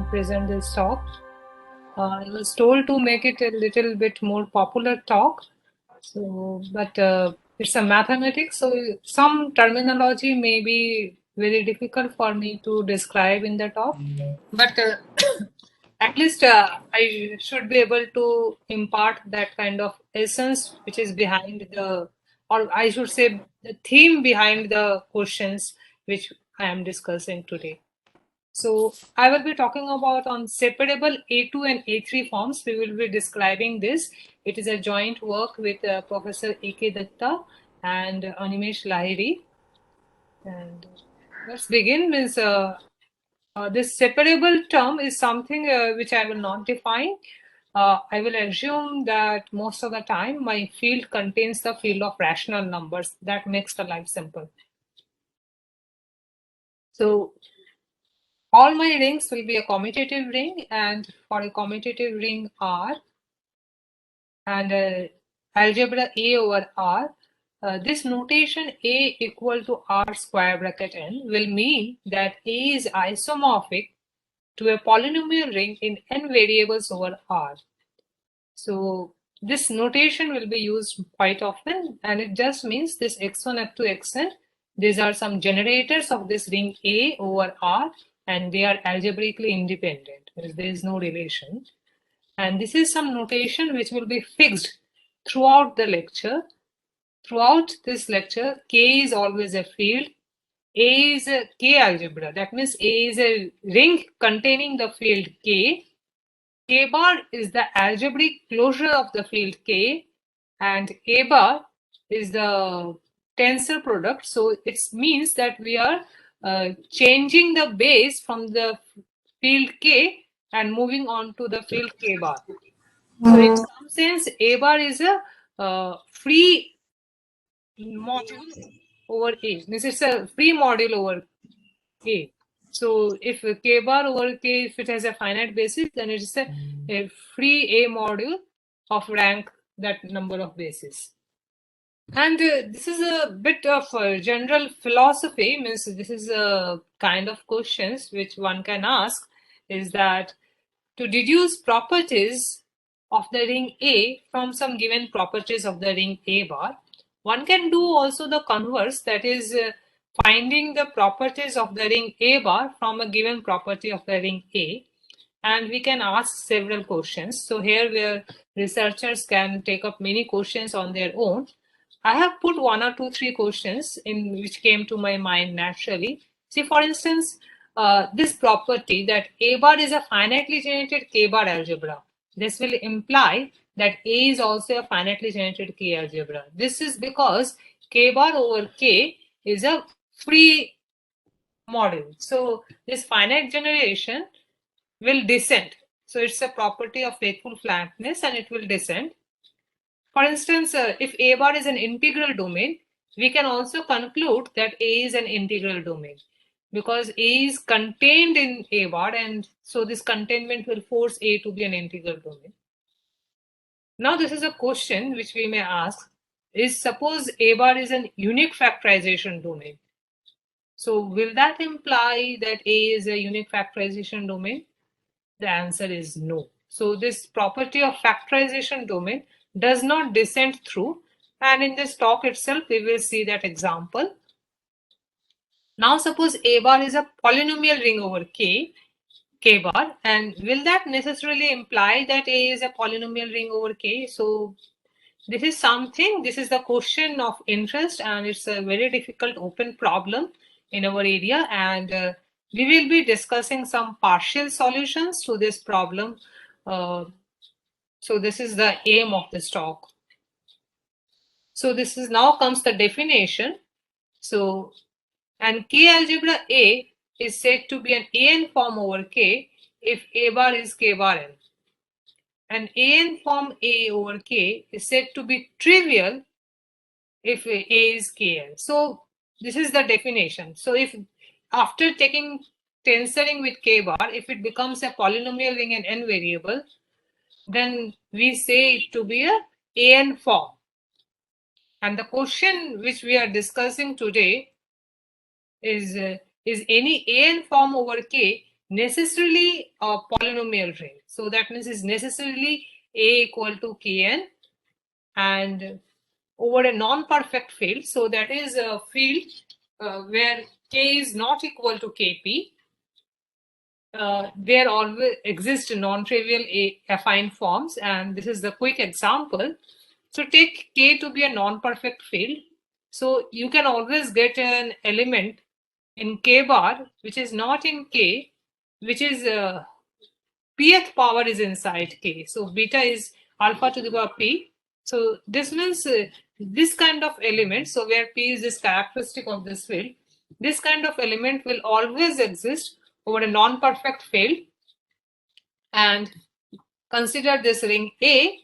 present this talk. I was told to make it a little bit more popular talk. So, but it's a mathematics, so some terminology may be very difficult for me to describe in the talk. But at least I should be able to impart that kind of essence which is behind the, or I should say, the theme behind the questions which I am discussing today. So I will be talking about on separable A2 and A3 forms. We will be describing this. It is a joint work with Professor A.K. Datta and Animesh Lahiri. And let's begin. This separable term is something which I will not define. I will assume that most of the time my field contains the field of rational numbers. That makes the life simple. So all my rings will be a commutative ring, and for a commutative ring R and algebra A over R, this notation A equal to R square bracket n will mean that A is isomorphic to a polynomial ring in n variables over R. So this notation will be used quite often, and it just means this x1 up to xn, these are some generators of this ring A over R, and they are algebraically independent. There is no relation. And this is some notation which will be fixed throughout the lecture. Throughout this lecture, K is always a field. A is a K algebra. That means A is a ring containing the field K. K bar is the algebraic closure of the field K, and A bar is the tensor product. So it means that we are changing the base from the field K and moving on to the field K bar. So in some sense, A bar is a free module over A. This is a free module over A. So if K bar over K, if it has a finite basis, then it is a free A module of rank that number of bases. And this is a bit of general philosophy, means this is a kind of questions which one can ask, is that to deduce properties of the ring A from some given properties of the ring A bar, one can do also the converse, that is finding the properties of the ring A bar from a given property of the ring A, and we can ask several questions. So here where researchers can take up many questions on their own, I have put 1 or 2, 3 questions in which came to my mind naturally. See, for instance, this property that A bar is a finitely generated K bar algebra. This will imply that A is also a finitely generated K algebra. This is because K bar over K is a free module. So this finite generation will descend. So it's a property of faithful flatness and it will descend. For instance, if A bar is an integral domain, we can also conclude that A is an integral domain because A is contained in A bar, and so this containment will force A to be an integral domain. Now this is a question which we may ask, is suppose A bar is an unique factorization domain. So will that imply that A is a unique factorization domain? The answer is no. So this property of factorization domain does not descend through, and in this talk itself we will see that example. Now suppose A bar is a polynomial ring over K bar, and will that necessarily imply that A is a polynomial ring over K? So this is something, this is the question of interest, and it's a very difficult open problem in our area, and we will be discussing some partial solutions to this problem. So this is the aim of this talk. So this is now comes the definition. So, and K algebra A is said to be an AN form over K if A bar is K bar n. And AN form A over K is said to be trivial if A is Kn. So this is the definition. So if after taking tensoring with K bar, if it becomes a polynomial ring in n variable, then we say it to be a AN form. And the question which we are discussing today is any AN form over K necessarily a polynomial ring. So that means it's necessarily A equal to Kn, and over a non-perfect field, so that is a field where K is not equal to Kp, there always exist non-trivial affine forms, and this is the quick example. So take K to be a non-perfect field. So you can always get an element in K bar which is not in K, which is pth power is inside K. So beta is alpha to the power P. So this means this kind of element, so where P is this characteristic of this field, this kind of element will always exist over a non-perfect field. And consider this ring A,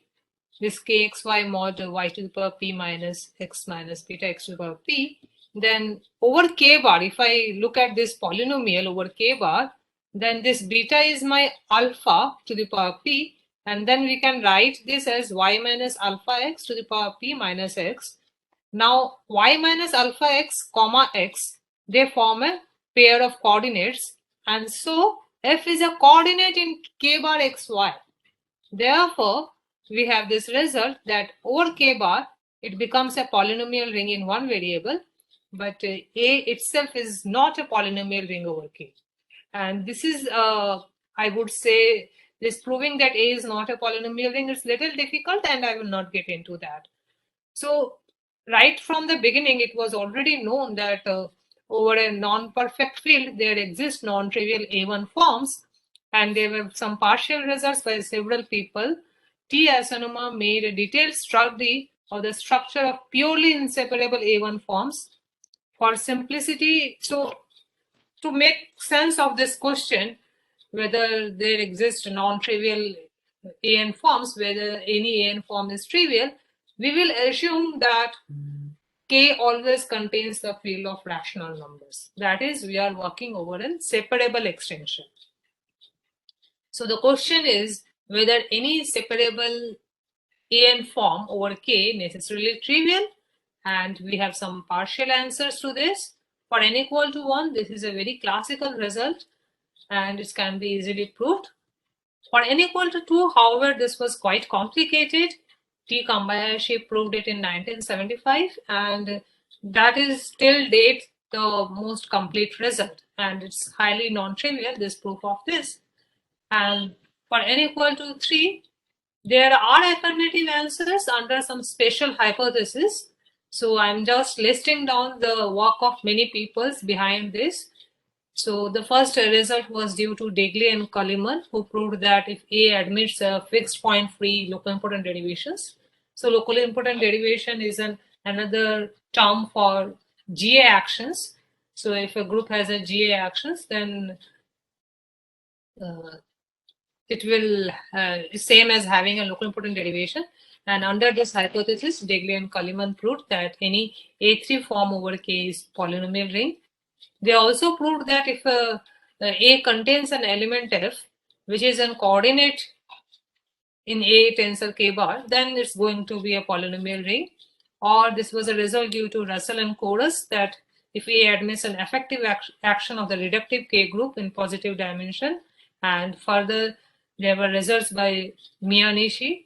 this kxy mod y to the power p minus x minus beta x to the power p. Then over k bar, if I look at this polynomial over k bar, then this beta is my alpha to the power p, and then we can write this as y minus alpha x to the power p minus x. Now y minus alpha x comma x, they form a pair of coordinates, and so f is a coordinate in k bar xy. Therefore, we have this result that over k bar, it becomes a polynomial ring in one variable, but A itself is not a polynomial ring over K. And this is, I would say, this proving that A is not a polynomial ring is little difficult, and I will not get into that. So right from the beginning, it was already known that over a non-perfect field, there exist non-trivial A1 forms, and there were some partial results by several people. T. Asanuma made a detailed study of the structure of purely inseparable A1 forms. For simplicity, so to make sense of this question, whether there exist non-trivial AN forms, whether any AN form is trivial, we will assume that K always contains the field of rational numbers. That is, we are working over a separable extension. So the question is whether any separable AN form over K necessarily trivial, and we have some partial answers to this. For n equal to 1, this is a very classical result, and it can be easily proved. For n equal to 2, however, this was quite complicated. T. Kambayashi proved it in 1975, and that is till date the most complete result, and it's highly non-trivial, this proof of this. And for n equal to 3, there are affirmative answers under some special hypothesis. So I'm just listing down the work of many peoples behind this. So the first result was due to Degley and Kaliman, who proved that if A admits fixed point free local important derivations. So local important derivation is another term for GA actions. So if a group has a GA actions, then it will same as having a local important derivation. And under this hypothesis, Degley and Kaliman proved that any A3 form over K is polynomial ring. They also proved that if A contains an element F, which is a coordinate in A tensor K bar, then it's going to be a polynomial ring. Or this was a result due to Russell and Chorus that if A admits an effective action of the reductive K group in positive dimension, and further there were results by Miyanishi,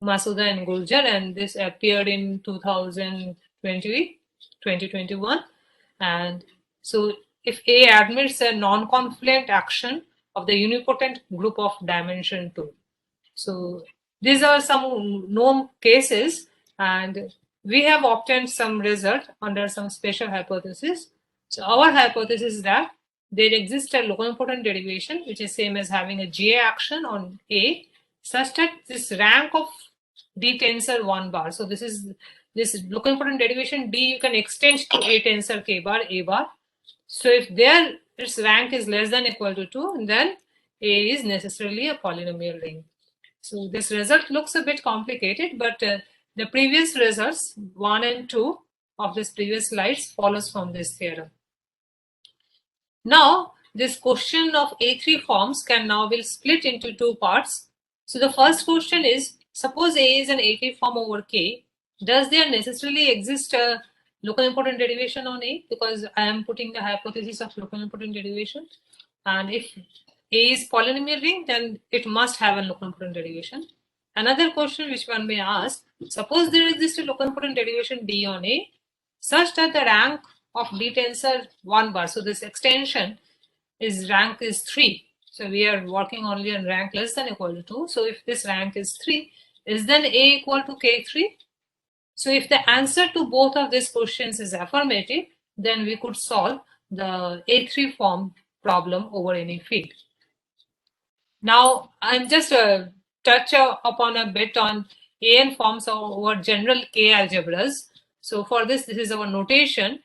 Masuda and Guljar, and this appeared in 2021. And so if A admits a non-confluent action of the unipotent group of dimension 2. So these are some known cases, and we have obtained some result under some special hypothesis. So our hypothesis is that there exists a local important derivation which is same as having a GA action on A, such that this rank of D tensor 1 bar. So this is this local important derivation D you can extend to A tensor K bar, A bar. So if there its rank is less than equal to 2, then A is necessarily a polynomial ring. So this result looks a bit complicated, but the previous results 1 and 2 of this previous slides follows from this theorem. Now this question of A3 forms can now be split into two parts. So the first question is, suppose A is an A3 form over K, does there necessarily exist a local important derivation on A because I am putting the hypothesis of local important derivation. And if A is polynomial ring, then it must have a local important derivation. Another question which one may ask, suppose there exists a local important derivation D on A such that the rank of D tensor 1 bar. So this extension is rank is 3. So we are working only on rank less than equal to 2. So if this rank is 3, is then A equal to K3? So if the answer to both of these questions is affirmative, then we could solve the A3 form problem over any field. Now I'm just touch upon a bit on AN forms over general K algebras. So for this is our notation.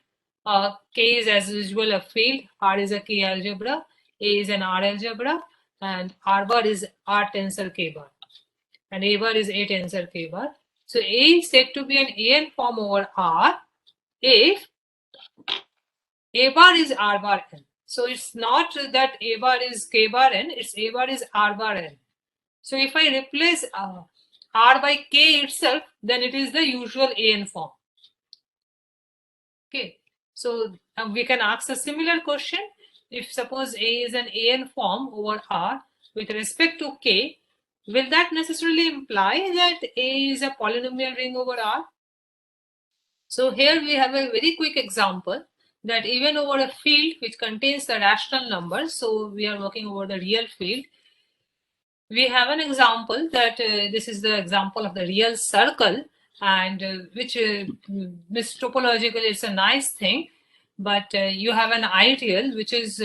K is as usual a field, R is a K algebra, A is an R algebra, and R bar is R tensor K bar, and A bar is A tensor K bar. So A is said to be an AN form over R if A bar is R bar n. So it's not that A bar is K bar n, it's A bar is R bar n. So if I replace R by K itself, then it is the usual AN form. Okay, so we can ask a similar question. If suppose A is an AN form over R with respect to K, will that necessarily imply that A is a polynomial ring over R? So here we have a very quick example that even over a field which contains the rational numbers, so we are working over the real field, we have an example that this is the example of the real circle, and which this topologically it's a nice thing, but you have an ideal which is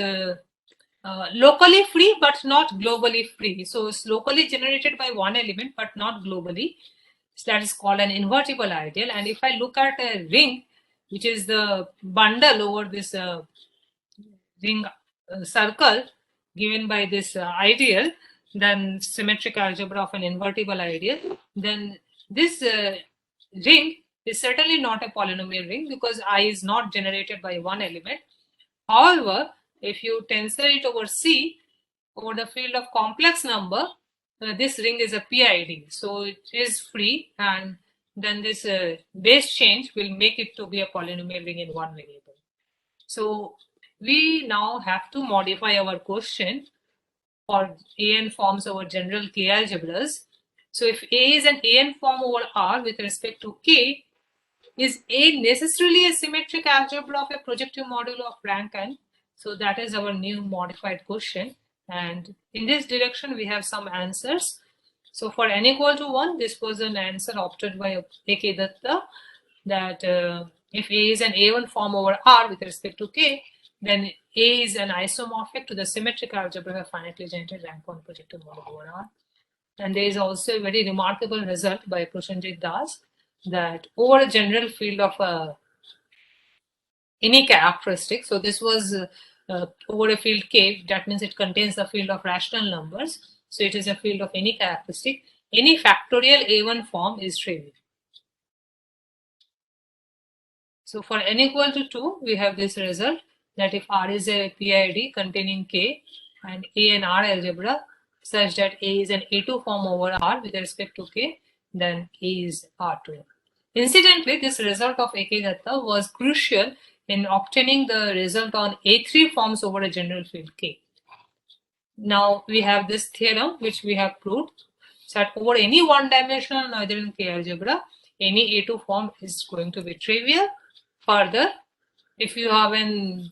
locally free but not globally free. So it's locally generated by one element but not globally. So that is called an invertible ideal. And if I look at a ring, which is the bundle over this ring circle given by this ideal, then symmetric algebra of an invertible ideal, then this ring is certainly not a polynomial ring because I is not generated by one element. However, if you tensor it over C, over the field of complex number, this ring is a PID. So it is free, and then this base change will make it to be a polynomial ring in one variable. So we now have to modify our question for AN forms over general K algebras. So if A is an AN form over R with respect to K, is A necessarily a symmetric algebra of a projective modulo of rank n? So that is our new modified question. And in this direction, we have some answers. So for n equal to 1, this was an answer opted by A.K. Datta, that if A is an A1 form over R with respect to K, then A is an isomorphic to the symmetric algebra of finitely generated rank 1 projective model over R. And there is also a very remarkable result by Prosenjit Das that over a general field of any characteristic, so this was over a field K, that means it contains the field of rational numbers. So it is a field of any characteristic. Any factorial A1 form is trivial. So for n equal to 2, we have this result that if R is a PID containing K and A and R algebra such that A is an A2 form over R with respect to K, then A is R2. Incidentally, this result of A.K. Datta was crucial in obtaining the result on A3 forms over a general field K. Now we have this theorem which we have proved that over any one-dimensional Noetherian K algebra, any A2 form is going to be trivial. Further, if you have a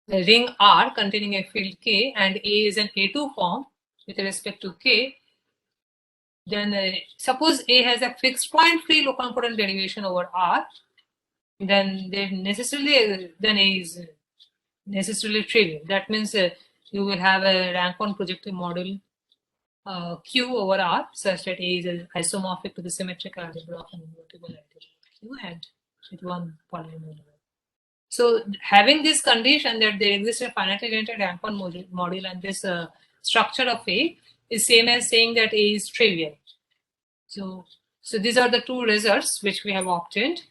ring R containing a field K and A is an A2 form with respect to K, then suppose A has a fixed point free local important derivation over R, then A is necessarily trivial. That means you will have a rank 1 projective model Q over R such that A is isomorphic to the symmetric algebra of an invertible ideal Q and with one polynomial. So having this condition that there exists a finitely generated rank 1 module and this structure of A is same as saying that A is trivial. So these are the two results which we have obtained,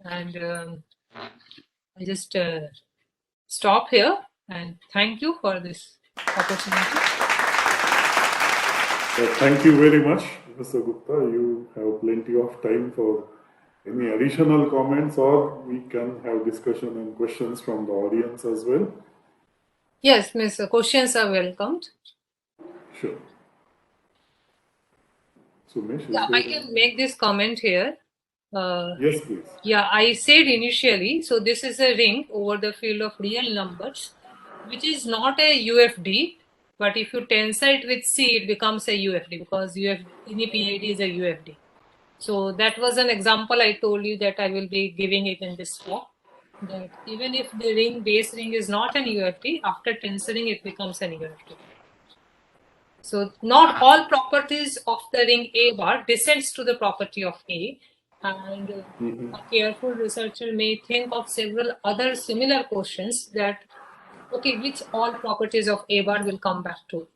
and I just stop here and thank you for this opportunity. Thank you very much. Professor Gupta, you have plenty of time for any additional comments, or we can have discussion and questions from the audience as well. Yes, Miss, questions are welcomed. Sure. Sumesh, Yeah, I can make this comment here. Yes, please. Yeah, I said initially, so this is a ring over the field of real numbers, which is not a UFD, but if you tensor it with C, it becomes a UFD because any PID is a UFD. So that was an example I told you that I will be giving it in this talk. That even if the base ring is not an UFD, after tensoring it becomes an UFD. So not all properties of the ring A bar descends to the property of A, and a careful researcher may think of several other similar questions that, okay, which all properties of A bar will come back to.